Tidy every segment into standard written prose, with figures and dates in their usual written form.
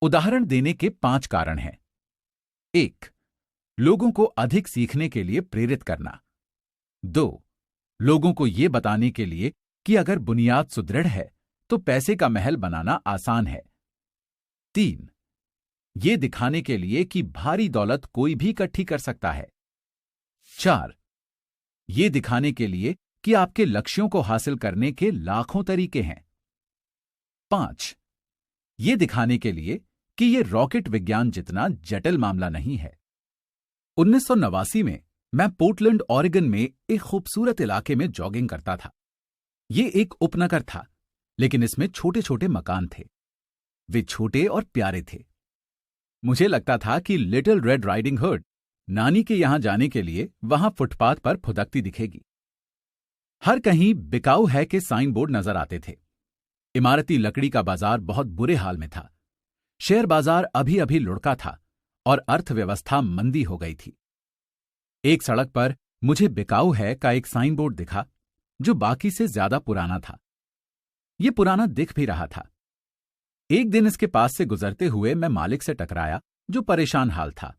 उदाहरण देने के 5 कारण हैं। 1. लोगों को अधिक सीखने के लिए प्रेरित करना। 2. लोगों को यह बताने के लिए कि अगर बुनियाद सुदृढ़ है तो पैसे का महल बनाना आसान है। 3. ये दिखाने के लिए कि भारी दौलत कोई भी इकट्ठी कर सकता है। 4. ये दिखाने के लिए कि आपके लक्ष्यों को हासिल करने के लाखों तरीके हैं। 5. ये दिखाने के लिए कि यह रॉकेट विज्ञान जितना जटिल मामला नहीं है। 1989 में मैं पोर्टलैंड, ऑरेगन में एक खूबसूरत इलाके में जॉगिंग करता था। यह एक उपनगर था, लेकिन इसमें छोटे छोटे मकान थे। वे छोटे और प्यारे थे। मुझे लगता था कि लिटिल रेड राइडिंग हुड नानी के यहां जाने के लिए वहां फुटपाथ पर फुदकती दिखेगी। हर कहीं बिकाऊ है के साइन बोर्ड नजर आते थे। इमारती लकड़ी का बाजार बहुत बुरे हाल में था। शेयर बाजार अभी अभी लुढ़का था और अर्थव्यवस्था मंदी हो गई थी। एक सड़क पर मुझे बिकाऊ है का एक साइन बोर्ड दिखा जो बाकी से ज्यादा पुराना था। यह पुराना दिख भी रहा था। एक दिन इसके पास से गुजरते हुए मैं मालिक से टकराया जो परेशान हाल था।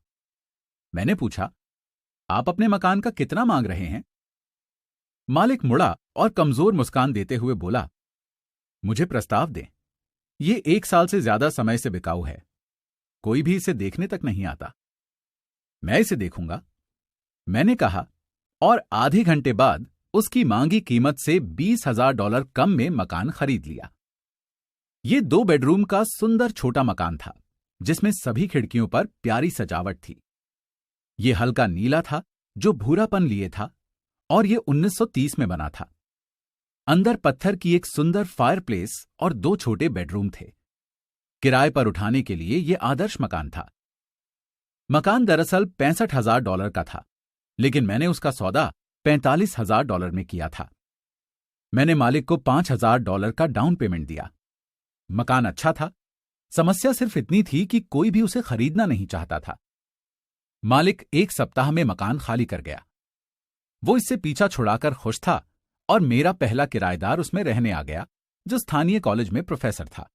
मैंने पूछा, आप अपने मकान का कितना मांग रहे हैं? मालिक मुड़ा और कमजोर मुस्कान देते हुए बोला, मुझे प्रस्ताव दें। यह 1 साल से ज्यादा समय से बिकाऊ है। कोई भी इसे देखने तक नहीं आता। मैं इसे देखूंगा, मैंने कहा, और आधे घंटे बाद उसकी मांगी कीमत से $20,000 कम में मकान खरीद लिया। यह 2 बेडरूम का सुंदर छोटा मकान था जिसमें सभी खिड़कियों पर प्यारी सजावट थी। यह हल्का नीला था जो भूरापन लिए था और यह 1930 में बना था। अंदर पत्थर की एक सुंदर फायरप्लेस और 2 छोटे बेडरूम थे। किराए पर उठाने के लिए यह आदर्श मकान था। मकान दरअसल $65,000 का था, लेकिन मैंने उसका सौदा $45,000 में किया था। मैंने मालिक को $5,000 का डाउन पेमेंट दिया। मकान अच्छा था। समस्या सिर्फ इतनी थी कि कोई भी उसे खरीदना नहीं चाहता था। मालिक 1 सप्ताह में मकान खाली कर गया। वो इससे पीछा छुड़ाकर खुश था और मेरा पहला किराएदार उसमें रहने आ गया जो स्थानीय कॉलेज में प्रोफेसर था।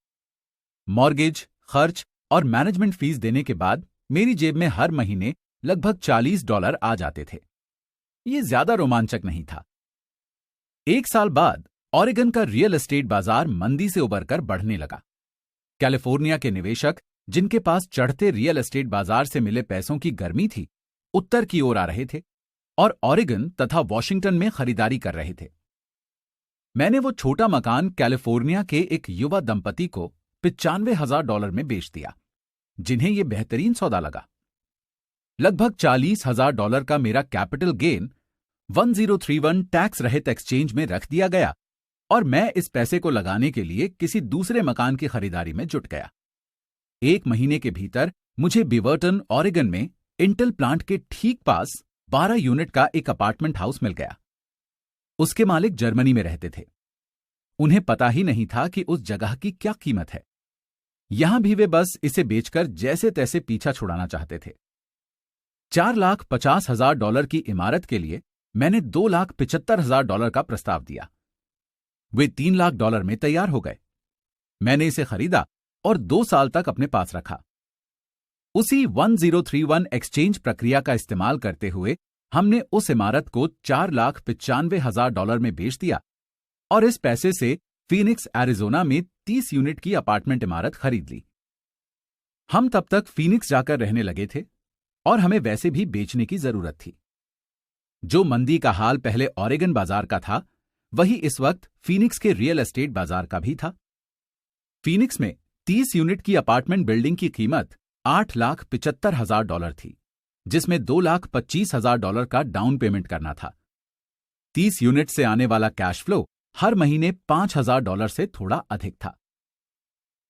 मॉर्गेज, खर्च और मैनेजमेंट फीस देने के बाद मेरी जेब में हर महीने लगभग $40 आ जाते थे। ये ज्यादा रोमांचक नहीं था। 1 साल बाद ऑरेगन का रियल एस्टेट बाजार मंदी से उबरकर बढ़ने लगा। कैलिफोर्निया के निवेशक, जिनके पास चढ़ते रियल एस्टेट बाजार से मिले पैसों की गर्मी थी, उत्तर की ओर आ रहे थे और ऑरेगन तथा वॉशिंगटन में खरीदारी कर रहे थे। मैंने वो छोटा मकान कैलिफोर्निया के एक युवा दंपति को $95,000 में बेच दिया, जिन्हें यह बेहतरीन सौदा लगा। लगभग $40,000 का मेरा कैपिटल गेन 1031 टैक्स रहित एक्सचेंज में रख दिया गया और मैं इस पैसे को लगाने के लिए किसी दूसरे मकान की खरीदारी में जुट गया। 1 महीने के भीतर मुझे बिवर्टन, ऑरेगन में इंटेल प्लांट के ठीक पास 12 यूनिट का एक अपार्टमेंट हाउस मिल गया। उसके मालिक जर्मनी में रहते थे। उन्हें पता ही नहीं था कि उस जगह की क्या कीमत है। यहां भी वे बस इसे बेचकर जैसे तैसे पीछा छुड़ाना चाहते थे। $4,50,000 की इमारत के लिए मैंने $2,75,000 का प्रस्ताव दिया। वे $3,00,000 में तैयार हो गए। मैंने इसे खरीदा और 2 साल तक अपने पास रखा। उसी 1031 एक्सचेंज प्रक्रिया का इस्तेमाल करते हुए हमने उस इमारत को $4,95,000 में बेच दिया और इस पैसे से फीनिक्स, एरिजोना में 30 यूनिट की अपार्टमेंट इमारत खरीद ली। हम तब तक फीनिक्स जाकर रहने लगे थे और हमें वैसे भी बेचने की जरूरत थी। जो मंदी का हाल पहले ऑरेगन बाजार का था, वही इस वक्त फीनिक्स के रियल एस्टेट बाजार का भी था। फीनिक्स में 30 यूनिट की अपार्टमेंट बिल्डिंग की कीमत $8,75,000 थी, जिसमें $2,25,000 का डाउन पेमेंट करना था। 30 यूनिट से आने वाला कैश फ्लो हर महीने $5,000 से थोड़ा अधिक था।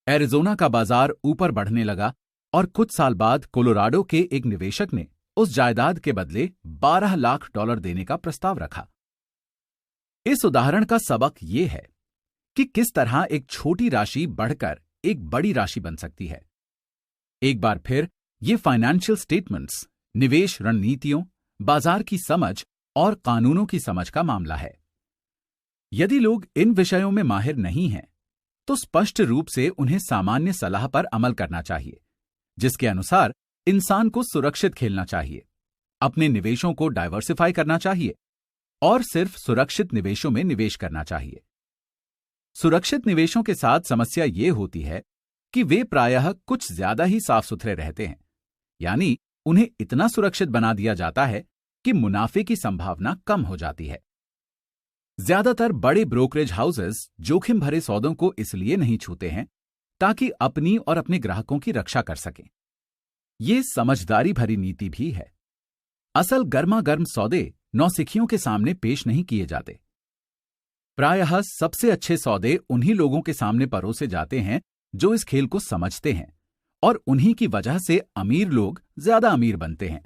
एरिजोना का बाजार ऊपर बढ़ने लगा और कुछ साल बाद कोलोराडो के एक निवेशक ने उस जायदाद के बदले $12 लाख देने का प्रस्ताव रखा। इस उदाहरण का सबक यह है कि किस तरह एक छोटी राशि बढ़कर एक बड़ी राशि बन सकती है। एक बार फिर ये फाइनेंशियल स्टेटमेंट्स निवेश रणनीतियों, बाजार की समझ और कानूनों की समझ का मामला है। यदि लोग इन विषयों में माहिर नहीं हैं तो स्पष्ट रूप से उन्हें सामान्य सलाह पर अमल करना चाहिए, जिसके अनुसार इंसान को सुरक्षित खेलना चाहिए, अपने निवेशों को डाइवर्सिफाई करना चाहिए और सिर्फ सुरक्षित निवेशों में निवेश करना चाहिए। सुरक्षित निवेशों के साथ समस्या ये होती है कि वे प्रायः कुछ ज्यादा ही साफ सुथरे रहते हैं, यानी उन्हें इतना सुरक्षित बना दिया जाता है कि मुनाफे की संभावना कम हो जाती है। ज्यादातर बड़े ब्रोकरेज हाउसेस जोखिम भरे सौदों को इसलिए नहीं छूते हैं ताकि अपनी और अपने ग्राहकों की रक्षा कर सकें। ये समझदारी भरी नीति भी है। असल गर्मा गर्म सौदे नौसिखियों के सामने पेश नहीं किए जाते। प्रायः सबसे अच्छे सौदे उन्हीं लोगों के सामने परोसे जाते हैं जो इस खेल को समझते हैं, और उन्हीं की वजह से अमीर लोग ज्यादा अमीर बनते हैं।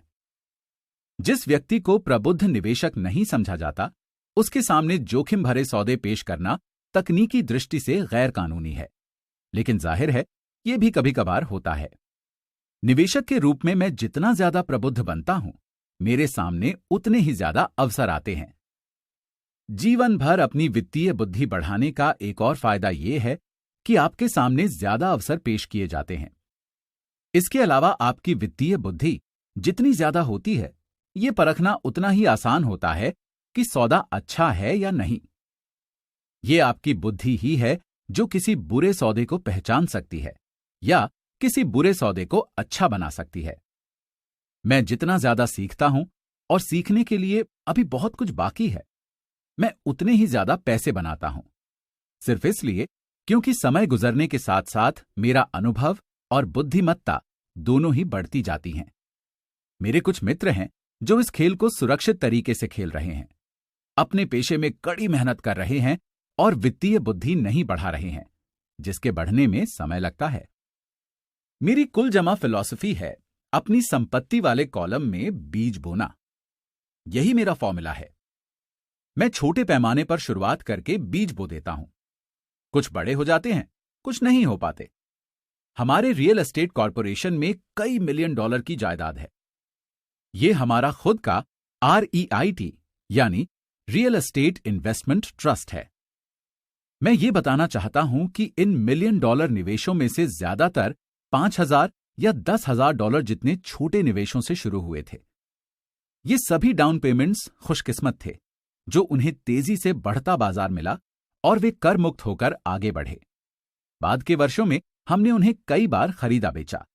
जिस व्यक्ति को प्रबुद्ध निवेशक नहीं समझा जाता, उसके सामने जोखिम भरे सौदे पेश करना तकनीकी दृष्टि से गैर कानूनी है, लेकिन जाहिर है यह भी कभी कभार होता है। निवेशक के रूप में मैं जितना ज्यादा प्रबुद्ध बनता हूं, मेरे सामने उतने ही ज्यादा अवसर आते हैं। जीवन भर अपनी वित्तीय बुद्धि बढ़ाने का एक और फायदा यह है कि आपके सामने ज्यादा अवसर पेश किए जाते हैं। इसके अलावा आपकी वित्तीय बुद्धि जितनी ज्यादा होती है, ये परखना उतना ही आसान होता है कि सौदा अच्छा है या नहीं। ये आपकी बुद्धि ही है जो किसी बुरे सौदे को पहचान सकती है या किसी बुरे सौदे को अच्छा बना सकती है। मैं जितना ज्यादा सीखता हूं, और सीखने के लिए अभी बहुत कुछ बाकी है, मैं उतने ही ज्यादा पैसे बनाता हूं, सिर्फ इसलिए क्योंकि समय गुजरने के साथ साथ मेरा अनुभव और बुद्धिमत्ता दोनों ही बढ़ती जाती हैं। मेरे कुछ मित्र हैं जो इस खेल को सुरक्षित तरीके से खेल रहे हैं, अपने पेशे में कड़ी मेहनत कर रहे हैं और वित्तीय बुद्धि नहीं बढ़ा रहे हैं, जिसके बढ़ने में समय लगता है। मेरी कुल जमा फिलॉसफी है अपनी संपत्ति वाले कॉलम में बीज बोना। यही मेरा फॉर्मूला है। मैं छोटे पैमाने पर शुरुआत करके बीज बो देता हूं। कुछ बड़े हो जाते हैं, कुछ नहीं हो पाते। हमारे रियल एस्टेट कॉर्पोरेशन में कई मिलियन डॉलर की जायदाद है। यह हमारा खुद का REIT यानी रियल एस्टेट इन्वेस्टमेंट ट्रस्ट है। मैं ये बताना चाहता हूं कि इन मिलियन डॉलर निवेशों में से ज्यादातर 5,000 या 10,000 डॉलर जितने छोटे निवेशों से शुरू हुए थे। ये सभी डाउन पेमेंट्स खुशकिस्मत थे जो उन्हें तेजी से बढ़ता बाजार मिला और वे कर मुक्त होकर आगे बढ़े। बाद के वर्षों में हमने उन्हें कई बार खरीदा बेचा।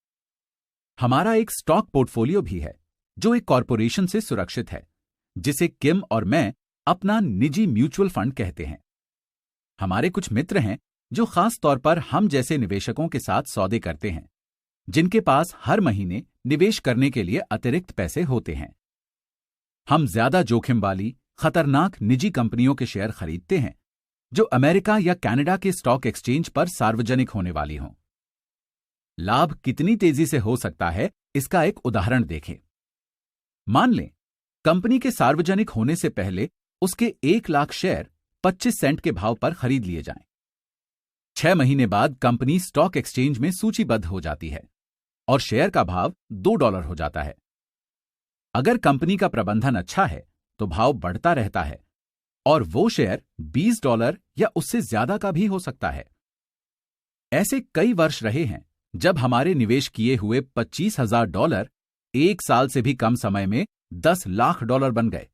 हमारा एक स्टॉक पोर्टफोलियो भी है जो एक कॉरपोरेशन से सुरक्षित है, जिसे किम और मैं अपना निजी म्यूचुअल फंड कहते हैं। हमारे कुछ मित्र हैं जो खास तौर पर हम जैसे निवेशकों के साथ सौदे करते हैं, जिनके पास हर महीने निवेश करने के लिए अतिरिक्त पैसे होते हैं। हम ज्यादा जोखिम वाली खतरनाक निजी कंपनियों के शेयर खरीदते हैं जो अमेरिका या कनाडा के स्टॉक एक्सचेंज पर सार्वजनिक होने वाली हों। लाभ कितनी तेजी से हो सकता है, इसका एक उदाहरण देखें। मान लें कंपनी के सार्वजनिक होने से पहले उसके 1 लाख शेयर 25 सेंट के भाव पर खरीद लिए जाएं। 6 महीने बाद कंपनी स्टॉक एक्सचेंज में सूचीबद्ध हो जाती है और शेयर का भाव $2 हो जाता है। अगर कंपनी का प्रबंधन अच्छा है तो भाव बढ़ता रहता है और वो शेयर $20 या उससे ज्यादा का भी हो सकता है। ऐसे कई वर्ष रहे हैं जब हमारे निवेश किए हुए $25,000 1 साल से भी कम समय में $10 लाख बन गए।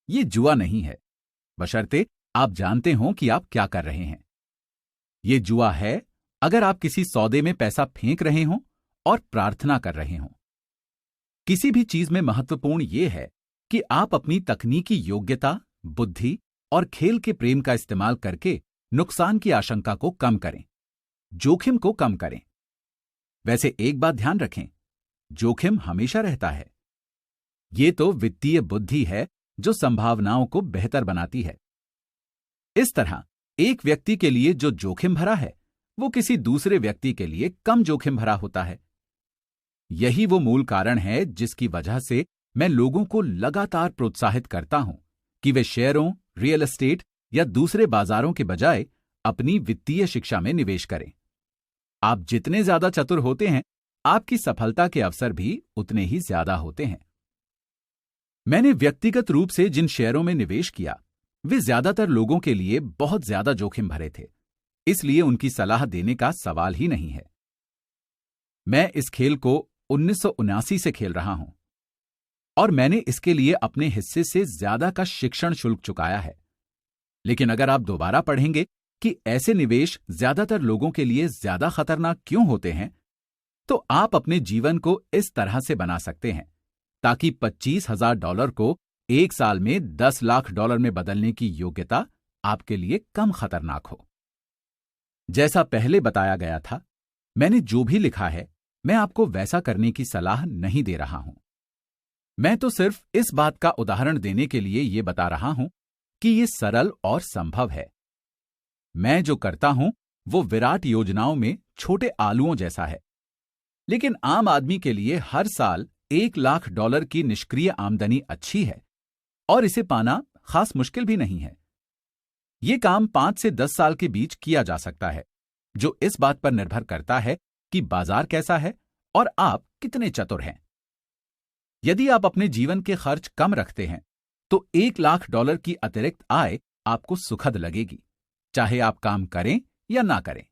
ये जुआ नहीं है, बशर्ते आप जानते हो कि आप क्या कर रहे हैं। ये जुआ है अगर आप किसी सौदे में पैसा फेंक रहे हो और प्रार्थना कर रहे हो। किसी भी चीज में महत्वपूर्ण यह है कि आप अपनी तकनीकी योग्यता, बुद्धि और खेल के प्रेम का इस्तेमाल करके नुकसान की आशंका को कम करें, जोखिम को कम करें। वैसे एक बात ध्यान रखें, जोखिम हमेशा रहता है। ये तो वित्तीय बुद्धि है जो संभावनाओं को बेहतर बनाती है। इस तरह एक व्यक्ति के लिए जो जोखिम भरा है, वो किसी दूसरे व्यक्ति के लिए कम जोखिम भरा होता है। यही वो मूल कारण है जिसकी वजह से मैं लोगों को लगातार प्रोत्साहित करता हूं कि वे शेयरों, रियल एस्टेट या दूसरे बाजारों के बजाय अपनी वित्तीय शिक्षा में निवेश करें। आप जितने ज्यादा चतुर होते हैं, आपकी सफलता के अवसर भी उतने ही ज्यादा होते हैं। मैंने व्यक्तिगत रूप से जिन शेयरों में निवेश किया, वे ज्यादातर लोगों के लिए बहुत ज्यादा जोखिम भरे थे, इसलिए उनकी सलाह देने का सवाल ही नहीं है। मैं इस खेल को 1979 से खेल रहा हूं और मैंने इसके लिए अपने हिस्से से ज्यादा का शिक्षण शुल्क चुकाया है। लेकिन अगर आप दोबारा पढ़ेंगे कि ऐसे निवेश ज्यादातर लोगों के लिए ज्यादा खतरनाक क्यों होते हैं, तो आप अपने जीवन को इस तरह से बना सकते हैं ताकि $25,000 को एक साल में $10 लाख में बदलने की योग्यता आपके लिए कम खतरनाक हो। जैसा पहले बताया गया था, मैंने जो भी लिखा है, मैं आपको वैसा करने की सलाह नहीं दे रहा हूं। मैं तो सिर्फ इस बात का उदाहरण देने के लिए यह बता रहा हूं कि यह सरल और संभव है। मैं जो करता हूं वो विराट योजनाओं में छोटे आलुओं जैसा है, लेकिन आम आदमी के लिए हर साल $1 लाख की निष्क्रिय आमदनी अच्छी है और इसे पाना खास मुश्किल भी नहीं है। यह काम 5 से 10 साल के बीच किया जा सकता है, जो इस बात पर निर्भर करता है कि बाजार कैसा है और आप कितने चतुर हैं। यदि आप अपने जीवन के खर्च कम रखते हैं तो $1 लाख की अतिरिक्त आय आपको सुखद लगेगी, चाहे आप काम करें या ना करें।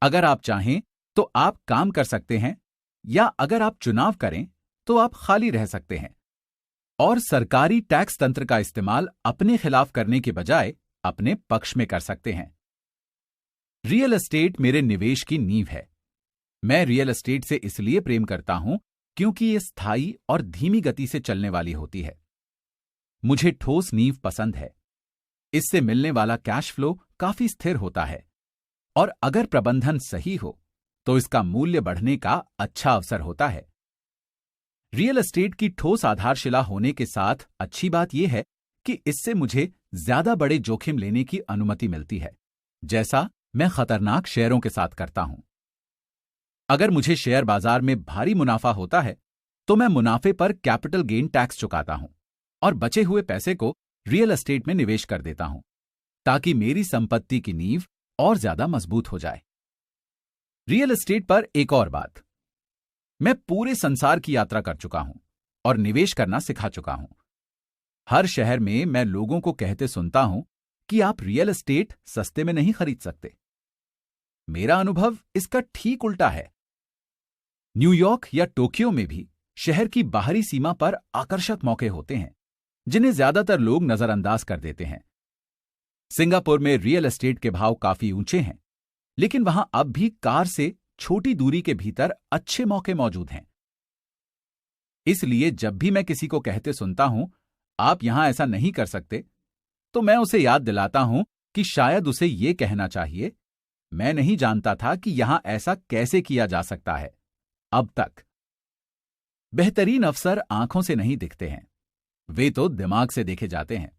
अगर आप चाहें तो आप काम कर सकते हैं, या अगर आप चुनाव करें तो आप खाली रह सकते हैं और सरकारी टैक्स तंत्र का इस्तेमाल अपने खिलाफ करने के बजाय अपने पक्ष में कर सकते हैं। रियल एस्टेट मेरे निवेश की नींव है। मैं रियल एस्टेट से इसलिए प्रेम करता हूं क्योंकि यह स्थायी और धीमी गति से चलने वाली होती है। मुझे ठोस नींव पसंद है। इससे मिलने वाला कैश फ्लो काफी स्थिर होता है और अगर प्रबंधन सही हो तो इसका मूल्य बढ़ने का अच्छा अवसर होता है। रियल एस्टेट की ठोस आधारशिला होने के साथ अच्छी बात यह है कि इससे मुझे ज्यादा बड़े जोखिम लेने की अनुमति मिलती है, जैसा मैं खतरनाक शेयरों के साथ करता हूं। अगर मुझे शेयर बाजार में भारी मुनाफा होता है तो मैं मुनाफे पर कैपिटल गेन टैक्स चुकाता हूं और बचे हुए पैसे को रियल एस्टेट में निवेश कर देता हूं ताकि मेरी संपत्ति की नींव और ज्यादा मजबूत हो जाए। रियल एस्टेट पर एक और बात, मैं पूरे संसार की यात्रा कर चुका हूं और निवेश करना सिखा चुका हूं। हर शहर में मैं लोगों को कहते सुनता हूं कि आप रियल एस्टेट सस्ते में नहीं खरीद सकते। मेरा अनुभव इसका ठीक उल्टा है। न्यूयॉर्क या टोक्यो में भी शहर की बाहरी सीमा पर आकर्षक मौके होते हैं जिन्हें ज्यादातर लोग नजरअंदाज कर देते हैं। सिंगापुर में रियल एस्टेट के भाव काफी ऊंचे हैं, लेकिन वहां अब भी कार से छोटी दूरी के भीतर अच्छे मौके मौजूद हैं। इसलिए जब भी मैं किसी को कहते सुनता हूं आप यहां ऐसा नहीं कर सकते, तो मैं उसे याद दिलाता हूं कि शायद उसे यह कहना चाहिए, मैं नहीं जानता था कि यहां ऐसा कैसे किया जा सकता है अब तक। बेहतरीन अवसर आंखों से नहीं दिखते हैं, वे तो दिमाग से देखे जाते हैं।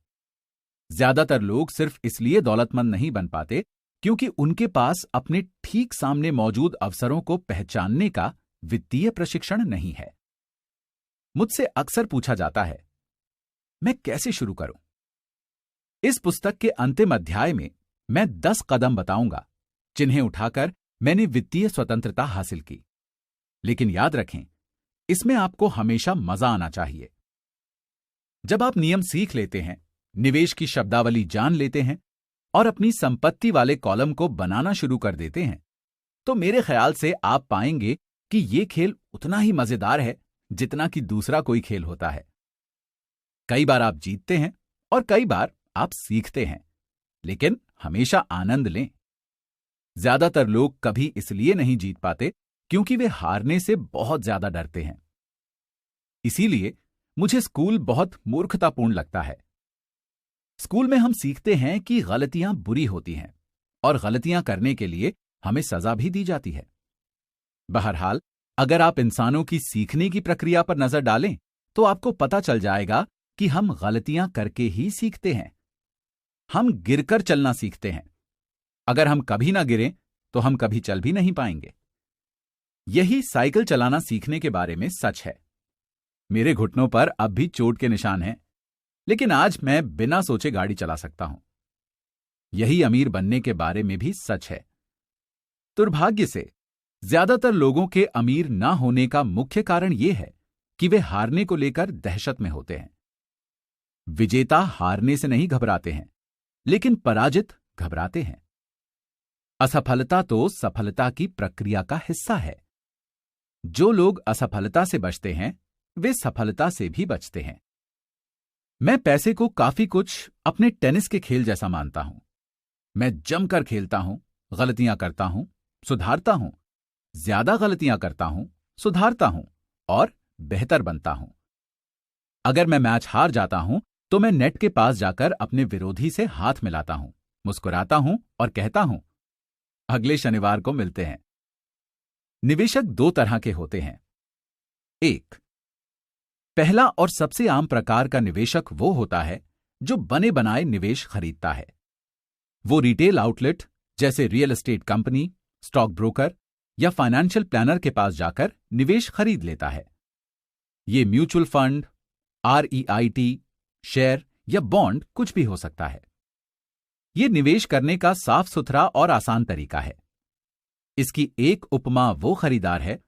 ज्यादातर लोग सिर्फ इसलिए दौलतमंद नहीं बन पाते क्योंकि उनके पास अपने ठीक सामने मौजूद अवसरों को पहचानने का वित्तीय प्रशिक्षण नहीं है। मुझसे अक्सर पूछा जाता है, मैं कैसे शुरू करूं? इस पुस्तक के अंतिम अध्याय में मैं 10 कदम बताऊंगा जिन्हें उठाकर मैंने वित्तीय स्वतंत्रता हासिल की। लेकिन याद रखें, इसमें आपको हमेशा मजा आना चाहिए। जब आप नियम सीख लेते हैं, निवेश की शब्दावली जान लेते हैं और अपनी संपत्ति वाले कॉलम को बनाना शुरू कर देते हैं, तो मेरे ख्याल से आप पाएंगे कि यह खेल उतना ही मजेदार है जितना कि दूसरा कोई खेल होता है। कई बार आप जीतते हैं और कई बार आप सीखते हैं, लेकिन हमेशा आनंद लें। ज्यादातर लोग कभी इसलिए नहीं जीत पाते क्योंकि वे हारने से बहुत ज्यादा डरते हैं। इसीलिए मुझे स्कूल बहुत मूर्खतापूर्ण लगता है। स्कूल में हम सीखते हैं कि गलतियां बुरी होती हैं और गलतियां करने के लिए हमें सजा भी दी जाती है। बहरहाल, अगर आप इंसानों की सीखने की प्रक्रिया पर नजर डालें तो आपको पता चल जाएगा कि हम गलतियां करके ही सीखते हैं। हम गिरकर चलना सीखते हैं। अगर हम कभी ना गिरें तो हम कभी चल भी नहीं पाएंगे। यही साइकिल चलाना सीखने के बारे में सच है। मेरे घुटनों पर अब भी चोट के निशान हैं, लेकिन आज मैं बिना सोचे गाड़ी चला सकता हूं। यही अमीर बनने के बारे में भी सच है। दुर्भाग्य से ज्यादातर लोगों के अमीर ना होने का मुख्य कारण यह है कि वे हारने को लेकर दहशत में होते हैं। विजेता हारने से नहीं घबराते हैं, लेकिन पराजित घबराते हैं। असफलता तो सफलता की प्रक्रिया का हिस्सा है। जो लोग असफलता से बचते हैं वे सफलता से भी बचते हैं। मैं पैसे को काफी कुछ अपने टेनिस के खेल जैसा मानता हूं। मैं जमकर खेलता हूं, गलतियां करता हूं, सुधारता हूं, ज्यादा गलतियां करता हूं, सुधारता हूं और बेहतर बनता हूं। अगर मैं मैच हार जाता हूं तो मैं नेट के पास जाकर अपने विरोधी से हाथ मिलाता हूं, मुस्कुराता हूं और कहता हूं, अगले शनिवार को मिलते हैं। निवेशक दो तरह के होते हैं। एक, पहला और सबसे आम प्रकार का निवेशक वो होता है जो बने बनाए निवेश खरीदता है। वो रिटेल आउटलेट जैसे real estate company, stock broker या फाइनेंशियल प्लानर के पास जाकर निवेश खरीद लेता है। ये म्यूचुअल फंड, REIT, शेयर या बॉन्ड कुछ भी हो सकता है। ये निवेश करने का साफ सुथरा और आसान तरीका है। इसकी एक उपमा वो खरीदार है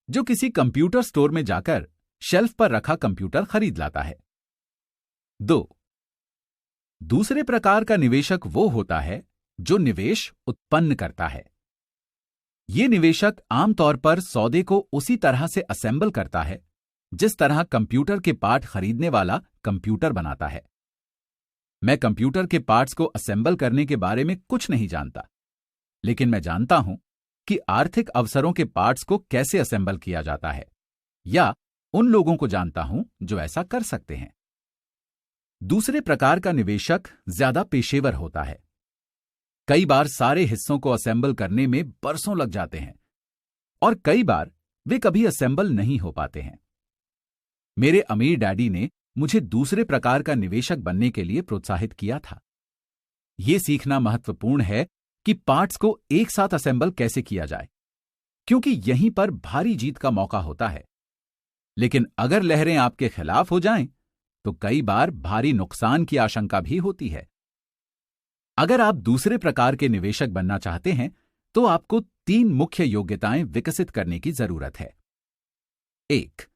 जो किसी कंप्यूटर स्टोर में जाकर शेल्फ पर रखा कंप्यूटर खरीद लाता है। 2, दूसरे प्रकार का निवेशक वो होता है जो निवेश उत्पन्न करता है। ये निवेशक आमतौर पर सौदे को उसी तरह से असेंबल करता है जिस तरह कंप्यूटर के पार्ट खरीदने वाला कंप्यूटर बनाता है। मैं कंप्यूटर के पार्ट्स को असेंबल करने के बारे में कुछ नहीं जानता, लेकिन मैं जानता हूं कि आर्थिक अवसरों के पार्ट्स को कैसे असेंबल किया जाता है, या उन लोगों को जानता हूं जो ऐसा कर सकते हैं। दूसरे प्रकार का निवेशक ज्यादा पेशेवर होता है। कई बार सारे हिस्सों को असेंबल करने में बरसों लग जाते हैं और कई बार वे कभी असेंबल नहीं हो पाते हैं। मेरे अमीर डैडी ने मुझे दूसरे प्रकार का निवेशक बनने के लिए प्रोत्साहित किया था। यह सीखना महत्वपूर्ण है कि पार्ट्स को एक साथ असेंबल कैसे किया जाए, क्योंकि यहीं पर भारी जीत का मौका होता है। लेकिन अगर लहरें आपके खिलाफ हो जाएं, तो कई बार भारी नुकसान की आशंका भी होती है। अगर आप दूसरे प्रकार के निवेशक बनना चाहते हैं, तो आपको 3 मुख्य योग्यताएं विकसित करने की जरूरत है। 1,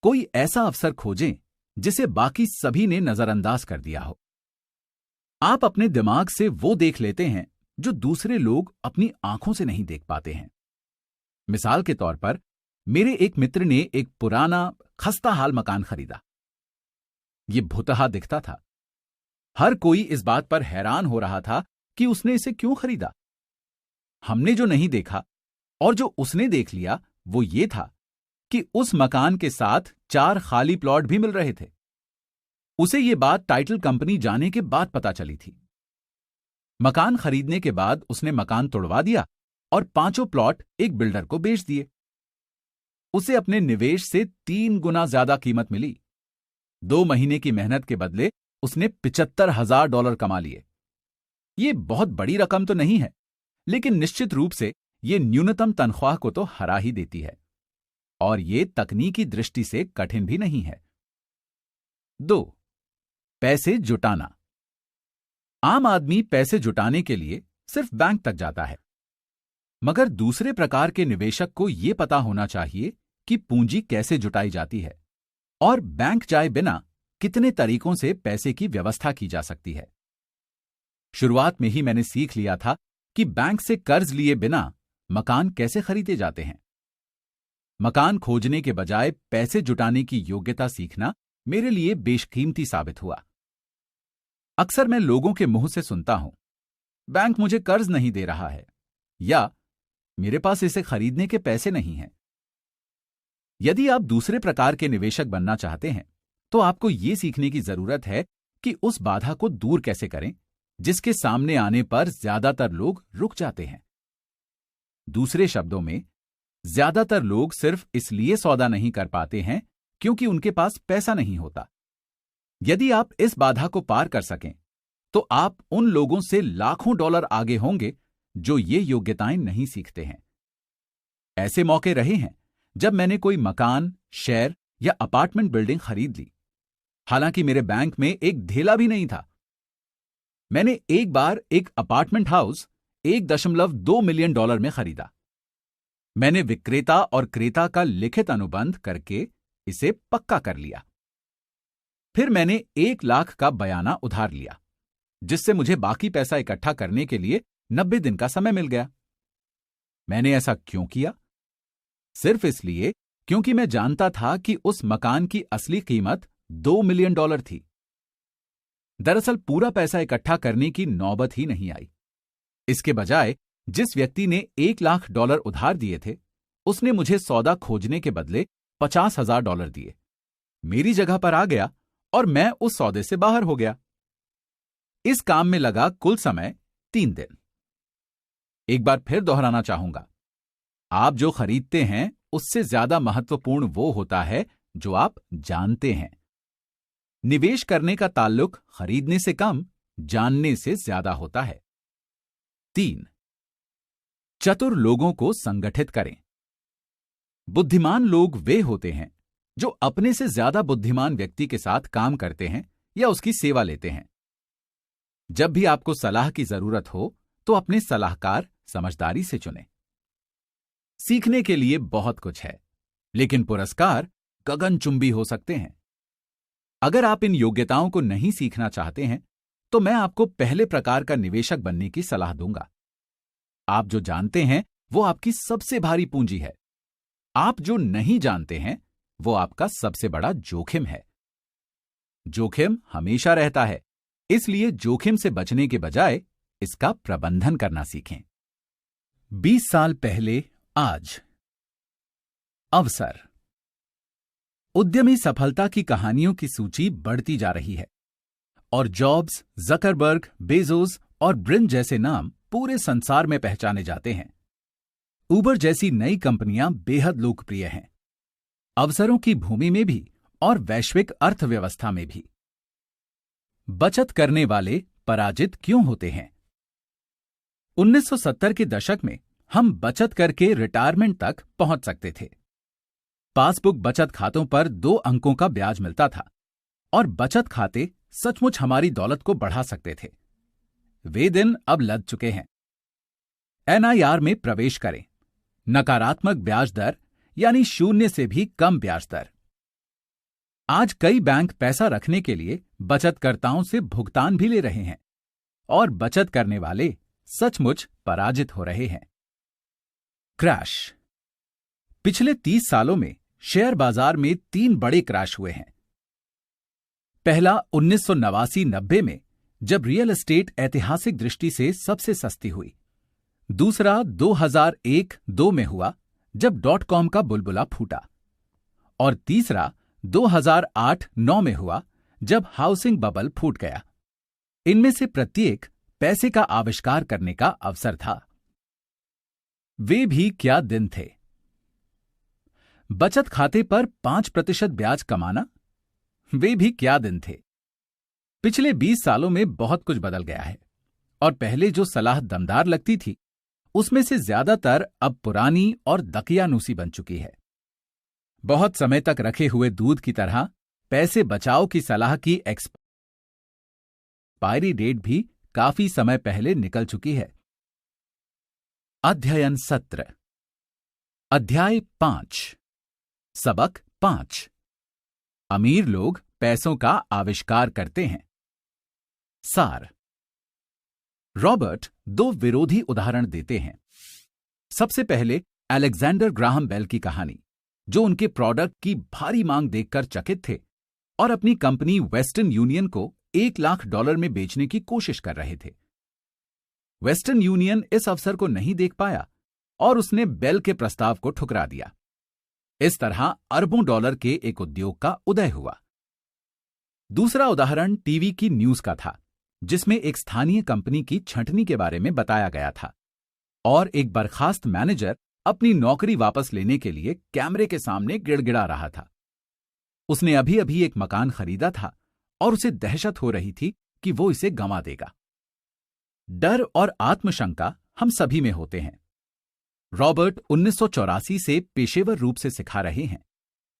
कोई ऐसा अवसर खोजें जिसे बाकी सभी ने नजरअंदाज कर दिया हो। आप अपने दिमाग से वो देख लेते हैं जो दूसरे लोग अपनी आंखों से नहीं देख पाते हैं। मिसाल के तौर पर, मेरे एक मित्र ने एक पुराना खस्ता हाल मकान खरीदा। ये भुतहा दिखता था। हर कोई इस बात पर हैरान हो रहा था कि उसने इसे क्यों खरीदा। हमने जो नहीं देखा और जो उसने देख लिया वो ये था कि उस मकान के साथ 4 खाली प्लॉट भी मिल रहे थे। उसे ये बात टाइटल कंपनी जाने के बाद पता चली थी। मकान खरीदने के बाद उसने मकान तोड़वा दिया और 5 प्लॉट एक बिल्डर को बेच दिए। उसे अपने निवेश से 3 गुना ज्यादा कीमत मिली। 2 महीने की मेहनत के बदले उसने $75,000 कमा लिए। ये बहुत बड़ी रकम तो नहीं है, लेकिन निश्चित रूप से ये न्यूनतम तनख्वाह को तो हरा ही देती है, और ये तकनीकी दृष्टि से कठिन भी नहीं है। 2, पैसे जुटाना। आम आदमी पैसे जुटाने के लिए सिर्फ बैंक तक जाता है, मगर दूसरे प्रकार के निवेशक को यह पता होना चाहिए कि पूंजी कैसे जुटाई जाती है और बैंक जाए बिना कितने तरीकों से पैसे की व्यवस्था की जा सकती है। शुरुआत में ही मैंने सीख लिया था कि बैंक से कर्ज लिए बिना मकान कैसे खरीदे जाते हैं। मकान खोजने के बजाय पैसे जुटाने की योग्यता सीखना मेरे लिए बेशकीमती साबित हुआ। अक्सर मैं लोगों के मुंह से सुनता हूं, बैंक मुझे कर्ज नहीं दे रहा है, या मेरे पास इसे खरीदने के पैसे नहीं हैं। यदि आप दूसरे प्रकार के निवेशक बनना चाहते हैं, तो आपको यह सीखने की जरूरत है कि उस बाधा को दूर कैसे करें जिसके सामने आने पर ज्यादातर लोग रुक जाते हैं। दूसरे शब्दों में, ज्यादातर लोग सिर्फ इसलिए सौदा नहीं कर पाते हैं क्योंकि उनके पास पैसा नहीं होता। यदि आप इस बाधा को पार कर सकें, तो आप उन लोगों से लाखों डॉलर आगे होंगे जो ये योग्यताएं नहीं सीखते हैं। ऐसे मौके रहे हैं जब मैंने कोई मकान, शेयर या अपार्टमेंट बिल्डिंग खरीद ली, हालांकि मेरे बैंक में एक धेला भी नहीं था। मैंने एक बार एक अपार्टमेंट हाउस $1.2 मिलियन में खरीदा। मैंने विक्रेता और क्रेता का लिखित अनुबंध करके इसे पक्का कर लिया। फिर मैंने 1 लाख का बयाना उधार लिया, जिससे मुझे बाकी पैसा इकट्ठा करने के लिए 90 दिन का समय मिल गया। मैंने ऐसा क्यों किया? सिर्फ इसलिए क्योंकि मैं जानता था कि उस मकान की असली कीमत $2 मिलियन थी। दरअसल पूरा पैसा इकट्ठा करने की नौबत ही नहीं आई। इसके बजाय जिस व्यक्ति ने $1 लाख उधार दिए थे, उसने मुझे सौदा खोजने के बदले $50,000 दिए, मेरी जगह पर आ गया और मैं उस सौदे से बाहर हो गया। इस काम में लगा कुल समय 3 दिन। एक बार फिर दोहराना चाहूंगा, आप जो खरीदते हैं उससे ज्यादा महत्वपूर्ण वो होता है जो आप जानते हैं। निवेश करने का ताल्लुक खरीदने से कम जानने से ज्यादा होता है। 3. चतुर लोगों को संगठित करें। बुद्धिमान लोग वे होते हैं जो अपने से ज्यादा बुद्धिमान व्यक्ति के साथ काम करते हैं या उसकी सेवा लेते हैं। जब भी आपको सलाह की जरूरत हो तो अपने सलाहकार समझदारी से चुनें। सीखने के लिए बहुत कुछ है, लेकिन पुरस्कार गगनचुंबी हो सकते हैं। अगर आप इन योग्यताओं को नहीं सीखना चाहते हैं तो मैं आपको पहले प्रकार का निवेशक बनने की सलाह दूंगा। आप जो जानते हैं वो आपकी सबसे भारी पूंजी है। आप जो नहीं जानते हैं वो आपका सबसे बड़ा जोखिम है। जोखिम हमेशा रहता है, इसलिए जोखिम से बचने के बजाय इसका प्रबंधन करना सीखें। 20 साल पहले आज। अवसर। उद्यमी सफलता की कहानियों की सूची बढ़ती जा रही है और जॉब्स, जकरबर्ग, बेजोस और ब्रिन जैसे नाम पूरे संसार में पहचाने जाते हैं। उबर जैसी नई कंपनियां बेहद लोकप्रिय हैं, अवसरों की भूमि में भी और वैश्विक अर्थव्यवस्था में भी। बचत करने वाले पराजित क्यों होते हैं? 1970 के दशक में हम बचत करके रिटायरमेंट तक पहुंच सकते थे। पासबुक बचत खातों पर 2 अंकों का ब्याज मिलता था और बचत खाते सचमुच हमारी दौलत को बढ़ा सकते थे। वे दिन अब लद चुके हैं। NIR में प्रवेश करें। नकारात्मक ब्याज दर यानी 0 से भी कम ब्याज दर। आज कई बैंक पैसा रखने के लिए बचतकर्ताओं से भुगतान भी ले रहे हैं और बचत करने वाले सचमुच पराजित हो रहे हैं। क्रैश। पिछले 30 सालों में शेयर बाजार में 3 बड़े क्रैश हुए हैं। पहला 1989-90 में जब रियल एस्टेट ऐतिहासिक दृष्टि से सबसे सस्ती हुई। दूसरा 2001-2 में हुआ जब .com का बुलबुला फूटा। और तीसरा 2008-9 में हुआ जब हाउसिंग बबल फूट गया। इनमें से प्रत्येक पैसे का आविष्कार करने का अवसर था। वे भी क्या दिन थे। बचत खाते पर 5% ब्याज कमाना, वे भी क्या दिन थे। पिछले 20 सालों में बहुत कुछ बदल गया है और पहले जो सलाह दमदार लगती थी उसमें से ज्यादातर अब पुरानी और दकियानूसी बन चुकी है। बहुत समय तक रखे हुए दूध की तरह पैसे बचाओ की सलाह की एक्सपायरी डेट भी काफी समय पहले निकल चुकी है। अध्ययन सत्र। अध्याय 5। सबक 5। अमीर लोग पैसों का आविष्कार करते हैं। सार। रॉबर्ट 2 विरोधी उदाहरण देते हैं। सबसे पहले अलेक्जेंडर ग्राहम बेल की कहानी, जो उनके प्रोडक्ट की भारी मांग देखकर चकित थे और अपनी कंपनी वेस्टर्न यूनियन को $1 लाख में बेचने की कोशिश कर रहे थे। वेस्टर्न यूनियन इस अवसर को नहीं देख पाया और उसने बेल के प्रस्ताव को ठुकरा दिया। इस तरह अरबों डॉलर के एक उद्योग का उदय हुआ। दूसरा उदाहरण टीवी की न्यूज का था, जिसमें एक स्थानीय कंपनी की छंटनी के बारे में बताया गया था और एक बर्खास्त मैनेजर अपनी नौकरी वापस लेने के लिए कैमरे के सामने गिड़गिड़ा रहा था। उसने अभी अभी एक मकान खरीदा था और उसे दहशत हो रही थी कि वो इसे गंवा देगा। डर और आत्मशंका हम सभी में होते हैं। रॉबर्ट 1984 से पेशेवर रूप से सिखा रहे हैं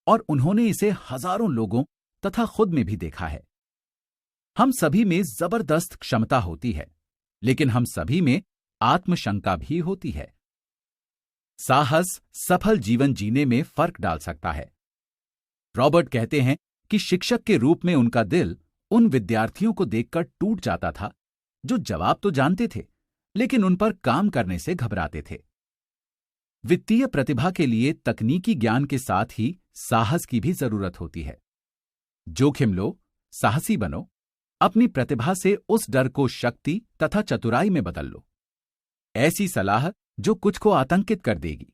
और उन्होंने इसे हजारों लोगों तथा खुद में भी देखा है। हम सभी में जबरदस्त क्षमता होती है, लेकिन हम सभी में आत्मशंका भी होती है। साहस सफल जीवन जीने में फर्क डाल सकता है। रॉबर्ट कहते हैं कि शिक्षक के रूप में उनका दिल उन विद्यार्थियों को देखकर टूट जाता था जो जवाब तो जानते थे, लेकिन उन पर काम करने से घबराते थे। वित्तीय प्रतिभा के लिए तकनीकी ज्ञान के साथ ही साहस की भी जरूरत होती है। जोखिम लो, साहसी बनो, अपनी प्रतिभा से उस डर को शक्ति तथा चतुराई में बदल लो। ऐसी सलाह जो कुछ को आतंकित कर देगी,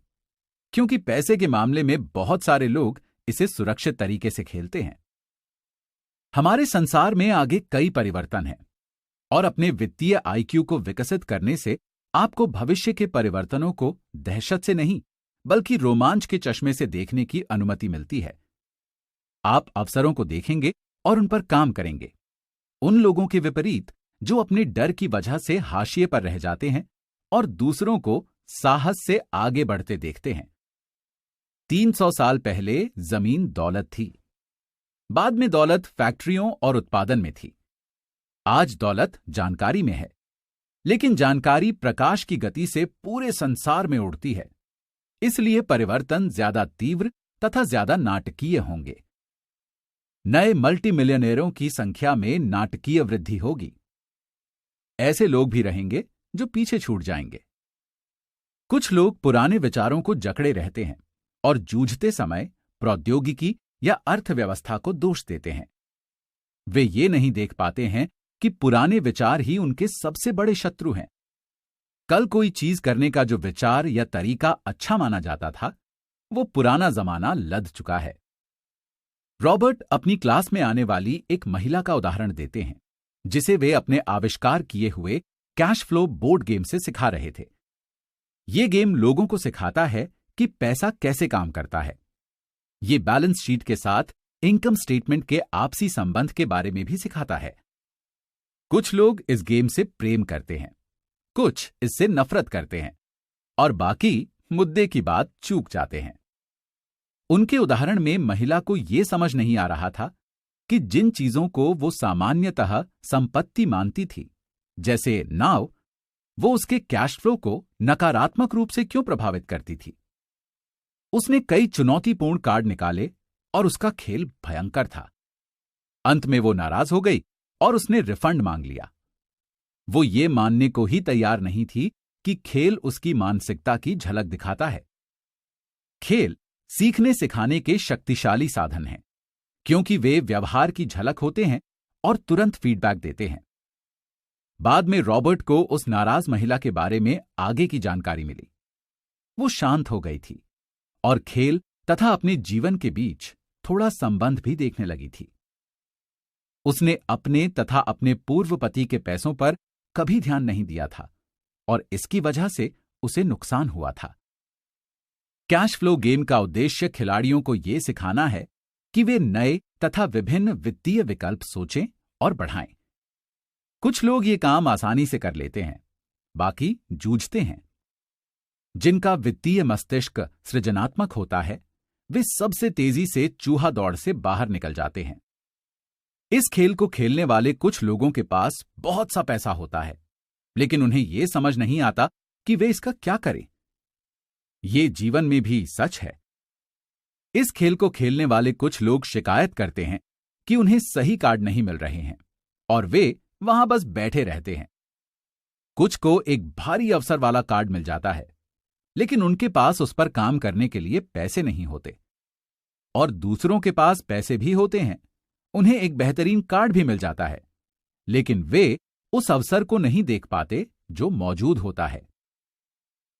क्योंकि पैसे के मामले में बहुत सारे लोग इसे सुरक्षित तरीके से खेलते हैं। हमारे संसार में आगे कई परिवर्तन हैं और अपने वित्तीय आईक्यू को विकसित करने से आपको भविष्य के परिवर्तनों को दहशत से नहीं बल्कि रोमांच के चश्मे से देखने की अनुमति मिलती है। आप अवसरों को देखेंगे और उन पर काम करेंगे, उन लोगों के विपरीत जो अपने डर की वजह से हाशिए पर रह जाते हैं और दूसरों को साहस से आगे बढ़ते देखते हैं। 300 साल पहले जमीन दौलत थी, बाद में दौलत फैक्ट्रियों और उत्पादन में थी। आज दौलत जानकारी में है, लेकिन जानकारी प्रकाश की गति से पूरे संसार में उड़ती है। इसलिए परिवर्तन ज्यादा तीव्र तथा ज्यादा नाटकीय होंगे। नए मल्टी मिलियनेयरों की संख्या में नाटकीय वृद्धि होगी। ऐसे लोग भी रहेंगे जो पीछे छूट जाएंगे। कुछ लोग पुराने विचारों को जकड़े रहते हैं और जूझते समय प्रौद्योगिकी या अर्थव्यवस्था को दोष देते हैं। वे ये नहीं देख पाते हैं कि पुराने विचार ही उनके सबसे बड़े शत्रु हैं। कल कोई चीज करने का जो विचार या तरीका अच्छा माना जाता था, वो पुराना जमाना लद चुका है। रॉबर्ट अपनी क्लास में आने वाली एक महिला का उदाहरण देते हैं, जिसे वे अपने आविष्कार किए हुए कैश फ्लो बोर्ड गेम से सिखा रहे थे। ये गेम लोगों को सिखाता है कि पैसा कैसे काम करता है। ये बैलेंस शीट के साथ इनकम स्टेटमेंट के आपसी संबंध के बारे में भी सिखाता है। कुछ लोग इस गेम से प्रेम करते हैं, कुछ इससे नफरत करते हैं और बाकी मुद्दे की बात चूक जाते हैं। उनके उदाहरण में महिला को यह समझ नहीं आ रहा था कि जिन चीजों को वो सामान्यतः संपत्ति मानती थी, जैसे नाव, वो उसके कैश फ्लो को नकारात्मक रूप से क्यों प्रभावित करती थी। उसने कई चुनौतीपूर्ण कार्ड निकाले और उसका खेल भयंकर था। अंत में वो नाराज हो गई और उसने रिफंड मांग लिया। वो ये मानने को ही तैयार नहीं थी कि खेल उसकी मानसिकता की झलक दिखाता है। खेल सीखने सिखाने के शक्तिशाली साधन हैं, क्योंकि वे व्यवहार की झलक होते हैं और तुरंत फीडबैक देते हैं। बाद में रॉबर्ट को उस नाराज महिला के बारे में आगे की जानकारी मिली। वो शांत हो गई थी और खेल तथा अपने जीवन के बीच थोड़ा संबंध भी देखने लगी थी। उसने अपने तथा अपने पूर्व पति के पैसों पर कभी ध्यान नहीं दिया था और इसकी वजह से उसे नुकसान हुआ था। कैश फ्लो गेम का उद्देश्य खिलाड़ियों को यह सिखाना है कि वे नए तथा विभिन्न वित्तीय विकल्प सोचें और बढ़ाएं। कुछ लोग ये काम आसानी से कर लेते हैं, बाकी जूझते हैं। जिनका वित्तीय मस्तिष्क सृजनात्मक होता है, वे सबसे तेजी से चूहा दौड़ से बाहर निकल जाते हैं। इस खेल को खेलने वाले कुछ लोगों के पास बहुत सा पैसा होता है, लेकिन उन्हें यह समझ नहीं आता कि वे इसका क्या करें। ये जीवन में भी सच है। इस खेल को खेलने वाले कुछ लोग शिकायत करते हैं कि उन्हें सही कार्ड नहीं मिल रहे हैं और वे वहां बस बैठे रहते हैं। कुछ को एक भारी अवसर वाला कार्ड मिल जाता है, लेकिन उनके पास उस पर काम करने के लिए पैसे नहीं होते। और दूसरों के पास पैसे भी होते हैं, उन्हें एक बेहतरीन कार्ड भी मिल जाता है, लेकिन वे उस अवसर को नहीं देख पाते जो मौजूद होता है।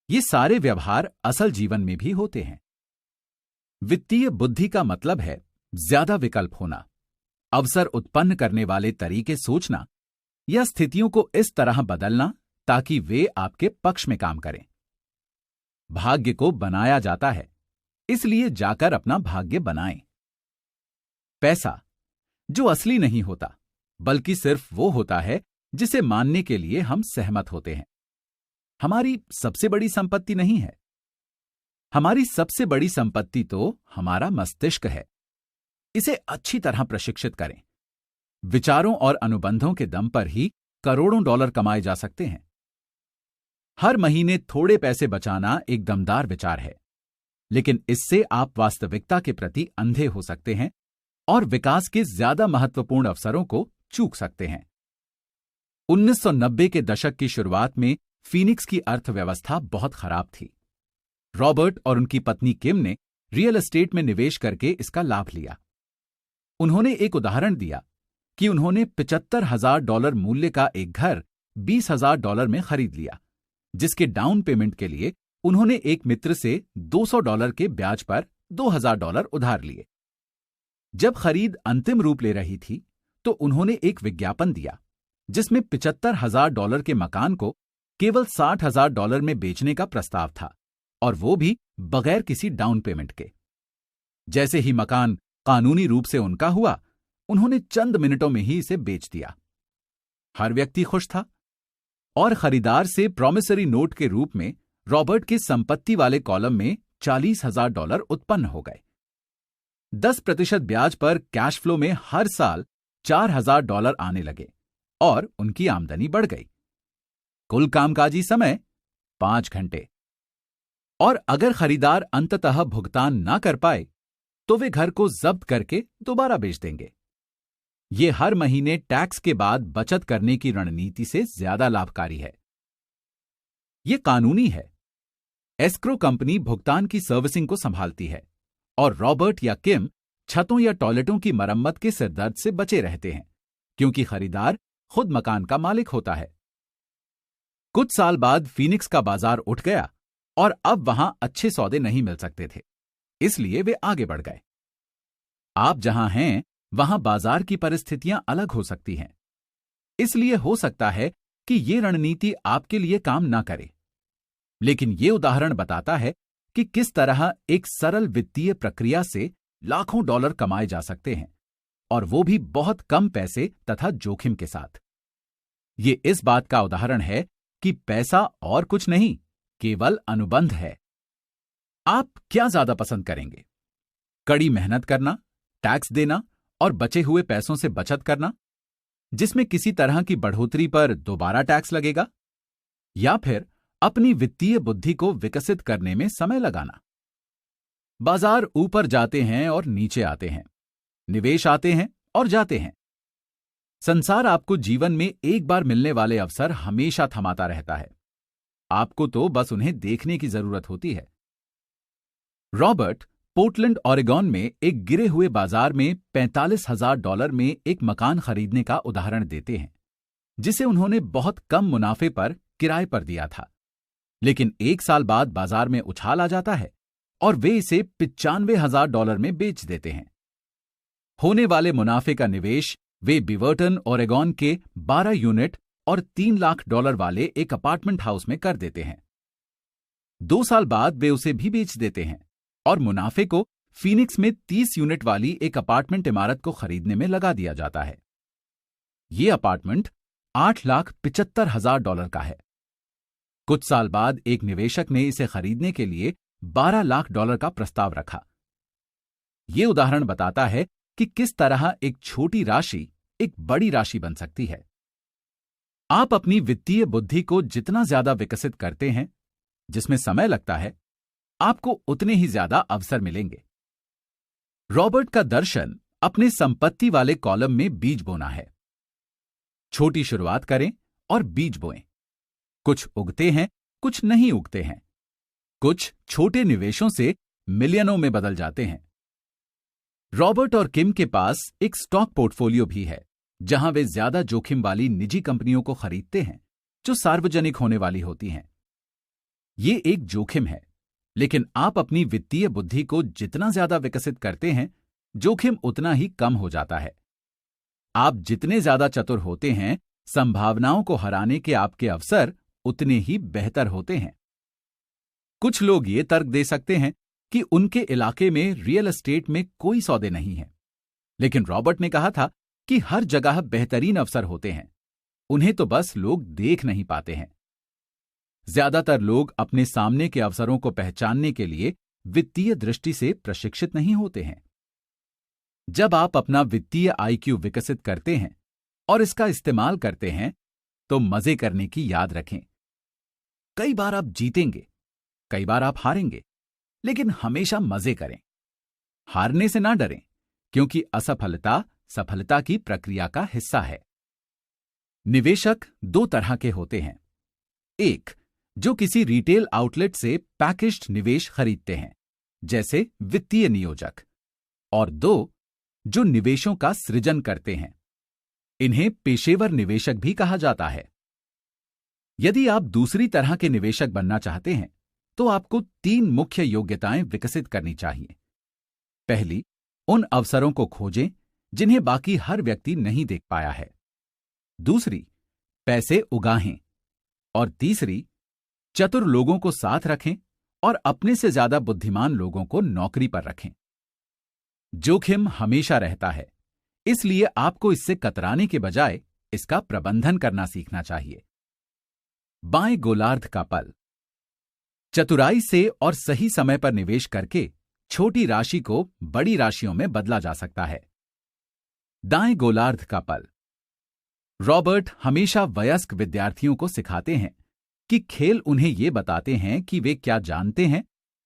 ये सारे व्यवहार असल जीवन में भी होते हैं। वित्तीय बुद्धि का मतलब है ज्यादा विकल्प होना, अवसर उत्पन्न करने वाले तरीके सोचना या स्थितियों को इस तरह बदलना ताकि वे आपके पक्ष में काम करें। भाग्य को बनाया जाता है, इसलिए जाकर अपना भाग्य बनाएं। पैसा जो असली नहीं होता, बल्कि सिर्फ वो होता है जिसे मानने के लिए हम सहमत होते हैं, हमारी सबसे बड़ी संपत्ति नहीं है। हमारी सबसे बड़ी संपत्ति तो हमारा मस्तिष्क है। इसे अच्छी तरह प्रशिक्षित करें। विचारों और अनुबंधों के दम पर ही करोड़ों डॉलर कमाए जा सकते हैं। हर महीने थोड़े पैसे बचाना एक दमदार विचार है, लेकिन इससे आप वास्तविकता के प्रति अंधे हो सकते हैं और विकास के ज्यादा महत्वपूर्ण अवसरों को चूक सकते हैं। 1990 के दशक की शुरुआत में फीनिक्स की अर्थव्यवस्था बहुत खराब थी। रॉबर्ट और उनकी पत्नी किम ने रियल एस्टेट में निवेश करके इसका लाभ लिया। उन्होंने एक उदाहरण दिया कि उन्होंने $75,000 मूल्य का एक घर $20,000 में खरीद लिया, जिसके डाउन पेमेंट के लिए उन्होंने एक मित्र से $200 के ब्याज पर $2,000 उधार लिए। जब खरीद अंतिम रूप ले रही थी तो उन्होंने एक विज्ञापन दिया जिसमें $75,000 के मकान को केवल $60,000 में बेचने का प्रस्ताव था, और वो भी बगैर किसी डाउन पेमेंट के। जैसे ही मकान कानूनी रूप से उनका हुआ, उन्होंने चंद मिनटों में ही इसे बेच दिया। हर व्यक्ति खुश था और खरीदार से प्रॉमिसरी नोट के रूप में रॉबर्ट के संपत्ति वाले कॉलम में $40,000 उत्पन्न हो गए। 10% ब्याज पर कैश फ्लो में हर साल $4,000 आने लगे और उनकी आमदनी बढ़ गई। कुल कामकाजी समय 5 घंटे। और अगर खरीदार अंततः भुगतान ना कर पाए तो वे घर को जब्त करके दोबारा बेच देंगे। ये हर महीने टैक्स के बाद बचत करने की रणनीति से ज्यादा लाभकारी है। ये कानूनी है। एस्क्रो कंपनी भुगतान की सर्विसिंग को संभालती है और रॉबर्ट या किम छतों या टॉयलेटों की मरम्मत के सिरदर्द से बचे रहते हैं, क्योंकि खरीदार खुद मकान का मालिक होता है। कुछ साल बाद फीनिक्स का बाजार उठ गया और अब वहां अच्छे सौदे नहीं मिल सकते थे, इसलिए वे आगे बढ़ गए। आप जहां हैं वहां बाजार की परिस्थितियां अलग हो सकती हैं, इसलिए हो सकता है कि ये रणनीति आपके लिए काम ना करे। लेकिन ये उदाहरण बताता है कि किस तरह एक सरल वित्तीय प्रक्रिया से लाखों डॉलर कमाए जा सकते हैं, और वो भी बहुत कम पैसे तथा जोखिम के साथ। ये इस बात का उदाहरण है कि पैसा और कुछ नहीं, केवल अनुबंध है। आप क्या ज्यादा पसंद करेंगे? कड़ी मेहनत करना, टैक्स देना और बचे हुए पैसों से बचत करना, जिसमें किसी तरह की बढ़ोतरी पर दोबारा टैक्स लगेगा, या फिर अपनी वित्तीय बुद्धि को विकसित करने में समय लगाना? बाजार ऊपर जाते हैं और नीचे आते हैं, निवेश आते हैं और जाते हैं। संसार आपको जीवन में एक बार मिलने वाले अवसर हमेशा थमाता रहता है। आपको तो बस उन्हें देखने की जरूरत होती है। रॉबर्ट पोर्टलैंड ओरेगॉन में एक गिरे हुए बाजार में $45,000 में एक मकान खरीदने का उदाहरण देते हैं, जिसे उन्होंने बहुत कम मुनाफे पर किराए पर दिया था। लेकिन 1 साल बाद बाजार में उछाल आ जाता है और वे इसे $95,000 में बेच देते हैं। होने वाले मुनाफे का निवेश वे बिवर्टन ओरेगॉन के 12 यूनिट और $3 लाख वाले एक अपार्टमेंट हाउस में कर देते हैं। 2 साल बाद वे उसे भी बेच देते हैं और मुनाफे को फीनिक्स में 30 यूनिट वाली एक अपार्टमेंट इमारत को खरीदने में लगा दिया जाता है। ये अपार्टमेंट $8,75,000 का है। कुछ साल बाद एक निवेशक ने इसे खरीदने के लिए $12 लाख का प्रस्ताव रखा। यह उदाहरण बताता है कि किस तरह एक छोटी राशि एक बड़ी राशि बन सकती है। आप अपनी वित्तीय बुद्धि को जितना ज्यादा विकसित करते हैं, जिसमें समय लगता है, आपको उतने ही ज्यादा अवसर मिलेंगे। रॉबर्ट का दर्शन अपने संपत्ति वाले कॉलम में बीज बोना है। छोटी शुरुआत करें और बीज बोएं। कुछ उगते हैं, कुछ नहीं उगते हैं। कुछ छोटे निवेशों से मिलियनों में बदल जाते हैं। रॉबर्ट और किम के पास एक स्टॉक पोर्टफोलियो भी है, जहां वे ज्यादा जोखिम वाली निजी कंपनियों को खरीदते हैं जो सार्वजनिक होने वाली होती हैं। ये एक जोखिम है, लेकिन आप अपनी वित्तीय बुद्धि को जितना ज्यादा विकसित करते हैं, जोखिम उतना ही कम हो जाता है। आप जितने ज्यादा चतुर होते हैं, संभावनाओं को हराने के आपके अवसर उतने ही बेहतर होते हैं। कुछ लोग ये तर्क दे सकते हैं कि उनके इलाके में रियल एस्टेट में कोई सौदे नहीं हैं, लेकिन रॉबर्ट ने कहा था कि हर जगह बेहतरीन अवसर होते हैं, उन्हें तो बस लोग देख नहीं पाते हैं। ज्यादातर लोग अपने सामने के अवसरों को पहचानने के लिए वित्तीय दृष्टि से प्रशिक्षित नहीं होते हैं। जब आप अपना वित्तीय IQ विकसित करते हैं और इसका इस्तेमाल करते हैं, तो मजे करने की याद रखें। कई बार आप जीतेंगे, कई बार आप हारेंगे, लेकिन हमेशा मजे करें। हारने से ना डरें, क्योंकि असफलता सफलता की प्रक्रिया का हिस्सा है। निवेशक 2 तरह के होते हैं। एक, जो किसी रिटेल आउटलेट से पैकेज्ड निवेश खरीदते हैं, जैसे वित्तीय नियोजक, और 2 जो निवेशों का सृजन करते हैं। इन्हें पेशेवर निवेशक भी कहा जाता है। यदि आप दूसरी तरह के निवेशक बनना चाहते हैं, तो आपको 3 मुख्य योग्यताएं विकसित करनी चाहिए। पहली, उन अवसरों को खोजें जिन्हें बाकी हर व्यक्ति नहीं देख पाया है। दूसरी, पैसे उगाहें। और तीसरी, चतुर लोगों को साथ रखें और अपने से ज्यादा बुद्धिमान लोगों को नौकरी पर रखें। जोखिम हमेशा रहता है, इसलिए आपको इससे कतराने के बजाय इसका प्रबंधन करना सीखना चाहिए। बाएं गोलार्ध का पल। चतुराई से और सही समय पर निवेश करके छोटी राशि को बड़ी राशियों में बदला जा सकता है। दाएं गोलार्ध का पल। रॉबर्ट हमेशा वयस्क विद्यार्थियों को सिखाते हैं कि खेल उन्हें ये बताते हैं कि वे क्या जानते हैं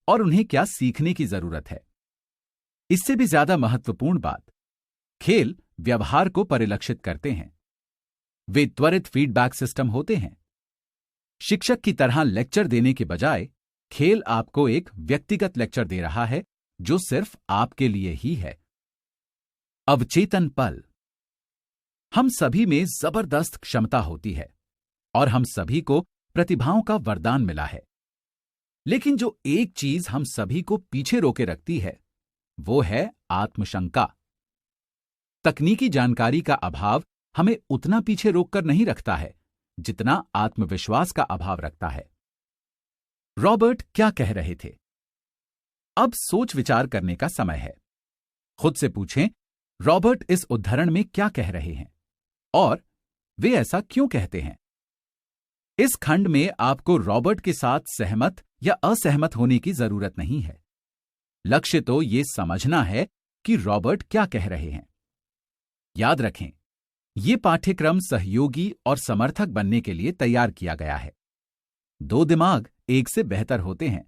और उन्हें क्या सीखने की जरूरत है। इससे भी ज्यादा महत्वपूर्ण बात, खेल व्यवहार को परिलक्षित करते हैं। वे त्वरित फीडबैक सिस्टम होते हैं। शिक्षक की तरह लेक्चर देने के बजाय खेल आपको एक व्यक्तिगत लेक्चर दे रहा है जो सिर्फ आपके लिए ही है। अवचेतन पल। हम सभी में जबरदस्त क्षमता होती है और हम सभी को प्रतिभाओं का वरदान मिला है। लेकिन जो एक चीज हम सभी को पीछे रोके रखती है, वो है आत्मशंका। तकनीकी जानकारी का अभाव हमें उतना पीछे रोककर नहीं रखता है जितना आत्मविश्वास का अभाव रखता है। रॉबर्ट क्या कह रहे थे? अब सोच विचार करने का समय है। खुद से पूछें, रॉबर्ट इस उद्धरण में क्या कह रहे हैं और वे ऐसा क्यों कहते हैं? इस खंड में आपको रॉबर्ट के साथ सहमत या असहमत होने की जरूरत नहीं है। लक्ष्य तो यह समझना है कि रॉबर्ट क्या कह रहे हैं। याद रखें, यह पाठ्यक्रम सहयोगी और समर्थक बनने के लिए तैयार किया गया है। 2 दिमाग एक से बेहतर होते हैं।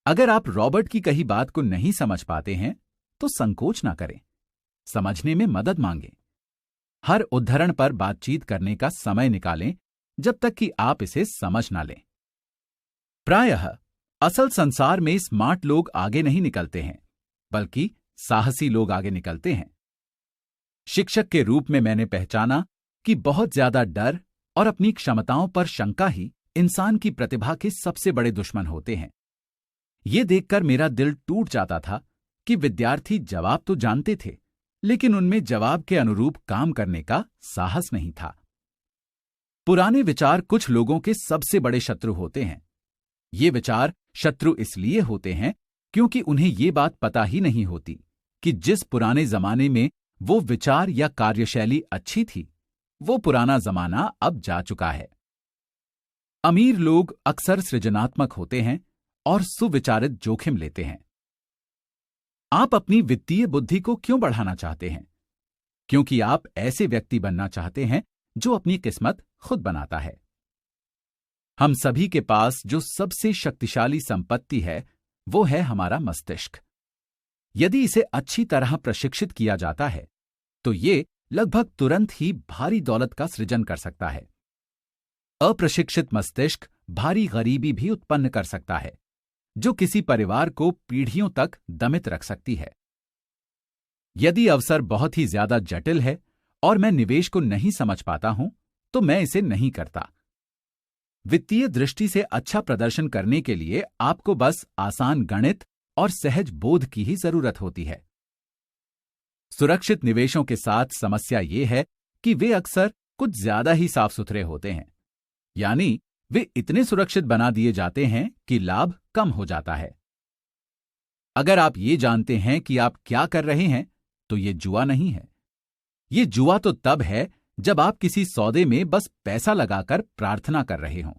अगर आप रॉबर्ट की कही बात को नहीं समझ पाते हैं, तो संकोच ना करें, समझने में मदद मांगें। हर उद्धरण पर बातचीत करने का समय निकालें जब तक कि आप इसे समझ ना लें। प्रायः असल संसार में स्मार्ट लोग आगे नहीं निकलते हैं, बल्कि साहसी लोग आगे निकलते हैं। शिक्षक के रूप में मैंने पहचाना कि बहुत ज्यादा डर और अपनी क्षमताओं पर शंका ही इंसान की प्रतिभा के सबसे बड़े दुश्मन होते हैं। ये देखकर मेरा दिल टूट जाता था कि विद्यार्थी जवाब तो जानते थे, लेकिन उनमें जवाब के अनुरूप काम करने का साहस नहीं था। पुराने विचार कुछ लोगों के सबसे बड़े शत्रु होते हैं। ये विचार शत्रु इसलिए होते हैं क्योंकि उन्हें ये बात पता ही नहीं होती कि जिस पुराने जमाने में वो विचार या कार्यशैली अच्छी थी, वो पुराना जमाना अब जा चुका है। अमीर लोग अक्सर सृजनात्मक होते हैं और सुविचारित जोखिम लेते हैं। आप अपनी वित्तीय बुद्धि को क्यों बढ़ाना चाहते हैं? क्योंकि आप ऐसे व्यक्ति बनना चाहते हैं जो अपनी किस्मत खुद बनाता है। हम सभी के पास जो सबसे शक्तिशाली संपत्ति है, वो है हमारा मस्तिष्क। यदि इसे अच्छी तरह प्रशिक्षित किया जाता है, तो ये लगभग तुरंत ही भारी दौलत का सृजन कर सकता है। अप्रशिक्षित मस्तिष्क भारी गरीबी भी उत्पन्न कर सकता है, जो किसी परिवार को पीढ़ियों तक दमित रख सकती है। यदि अवसर बहुत ही ज्यादा जटिल है और मैं निवेश को नहीं समझ पाता हूं, तो मैं इसे नहीं करता। वित्तीय दृष्टि से अच्छा प्रदर्शन करने के लिए आपको बस आसान गणित और सहज बोध की ही जरूरत होती है। सुरक्षित निवेशों के साथ समस्या ये है कि वे अक्सर कुछ ज्यादा ही साफ सुथरे होते हैं, यानी वे इतने सुरक्षित बना दिए जाते हैं कि लाभ कम हो जाता है। अगर आप ये जानते हैं कि आप क्या कर रहे हैं, तो ये जुआ नहीं है। ये जुआ तो तब है जब आप किसी सौदे में बस पैसा लगाकर प्रार्थना कर रहे हों।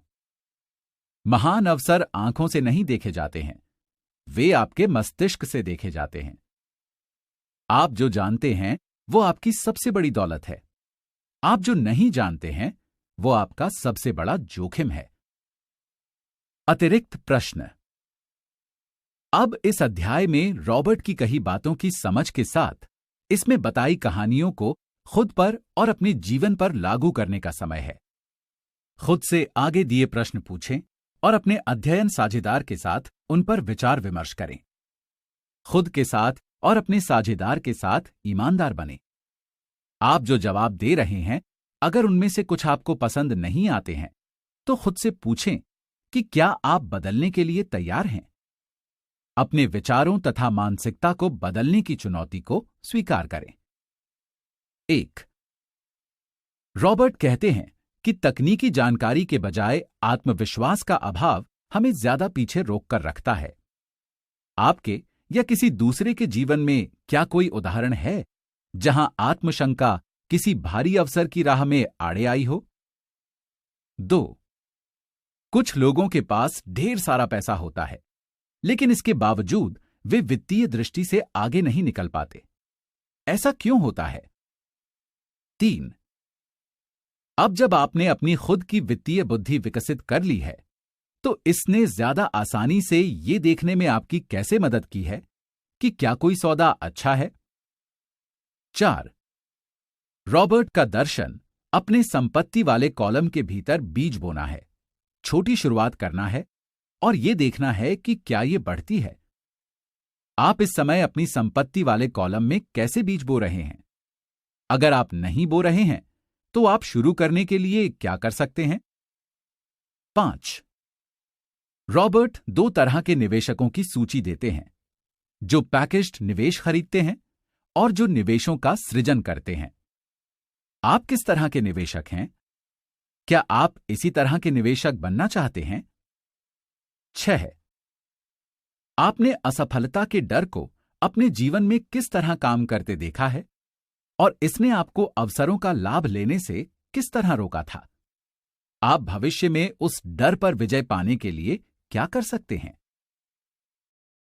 महान अवसर आंखों से नहीं देखे जाते हैं, वे आपके मस्तिष्क से देखे जाते हैं। आप जो जानते हैं वो आपकी सबसे बड़ी दौलत है। आप जो नहीं जानते हैं वो आपका सबसे बड़ा जोखिम है। अतिरिक्त प्रश्न। अब इस अध्याय में रॉबर्ट की कही बातों की समझ के साथ इसमें बताई कहानियों को खुद पर और अपने जीवन पर लागू करने का समय है। खुद से आगे दिए प्रश्न पूछें और अपने अध्ययन साझेदार के साथ उन पर विचार विमर्श करें। खुद के साथ और अपने साझेदार के साथ ईमानदार बने। आप जो जवाब दे रहे हैं, अगर उनमें से कुछ आपको पसंद नहीं आते हैं, तो खुद से पूछें कि क्या आप बदलने के लिए तैयार हैं। अपने विचारों तथा मानसिकता को बदलने की चुनौती को स्वीकार करें। 1. रॉबर्ट कहते हैं कि तकनीकी जानकारी के बजाय आत्मविश्वास का अभाव हमें ज्यादा पीछे रोककर रखता है। आपके या किसी दूसरे के जीवन में क्या कोई उदाहरण है जहां आत्मशंका किसी भारी अवसर की राह में आड़े आई हो? 2. कुछ लोगों के पास ढेर सारा पैसा होता है, लेकिन इसके बावजूद वे वित्तीय दृष्टि से आगे नहीं निकल पाते। ऐसा क्यों होता है? 3. अब जब आपने अपनी खुद की वित्तीय बुद्धि विकसित कर ली है, तो इसने ज्यादा आसानी से ये देखने में आपकी कैसे मदद की है कि क्या कोई सौदा अच्छा है? 4. रॉबर्ट का दर्शन अपने संपत्ति वाले कॉलम के भीतर बीज बोना है, छोटी शुरुआत करना है और यह देखना है कि क्या यह बढ़ती है। आप इस समय अपनी संपत्ति वाले कॉलम में कैसे बीज बो रहे हैं? अगर आप नहीं बो रहे हैं, तो आप शुरू करने के लिए क्या कर सकते हैं? 5. रॉबर्ट 2 तरह के निवेशकों की सूची देते हैं, जो पैकेज्ड निवेश खरीदते हैं और जो निवेशों का सृजन करते हैं। आप किस तरह के निवेशक हैं? क्या आप इसी तरह के निवेशक बनना चाहते हैं? 6. आपने असफलता के डर को अपने जीवन में किस तरह काम करते देखा है और इसने आपको अवसरों का लाभ लेने से किस तरह रोका था? आप भविष्य में उस डर पर विजय पाने के लिए क्या कर सकते हैं?